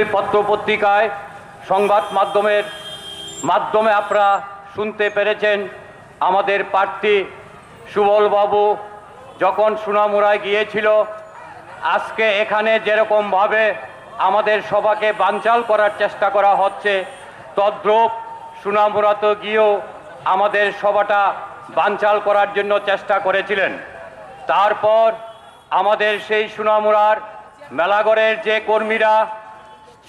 নিশ্চয়ই পত্রপত্রিকায় সংবাদ মাধ্যমে আপনারা শুনতে পেরেছেন আমাদের প্রার্থী সুবলবাবু যখন সোনামুড়ায় গিয়েছিল, আজকে এখানে যেরকমভাবে আমাদের সভাকে বানচাল করার চেষ্টা করা হচ্ছে, তদ্রূপ সোনামুড়াতে গিয়েও আমাদের সভাটা বানচাল করার জন্য চেষ্টা করেছিলেন। তারপর আমাদের সেই সোনামুড়ার মেলাঘরের যে কর্মীরা,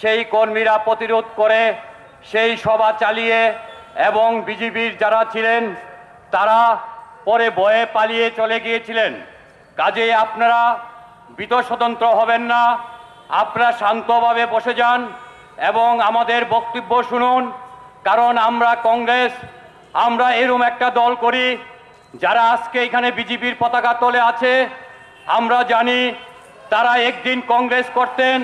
সেই কর্মীরা প্রতিরোধ করে সেই সভা চালিয়ে এবং বিজেপির যারা ছিলেন তারা পরে ভয়ে পালিয়ে চলে গিয়েছিলেন। কাজেই আপনারা বিতস্বতন্ত্র হবেন না, আপনারা শান্তভাবে বসে যান এবং আমাদের বক্তব্য শুনুন। কারণ আমরা কংগ্রেস, আমরা এরকম একটা দল করি যারা আজকে এখানে বিজেপির পতাকা তলে আছে। আমরা জানি তারা একদিন কংগ্রেস করতেন,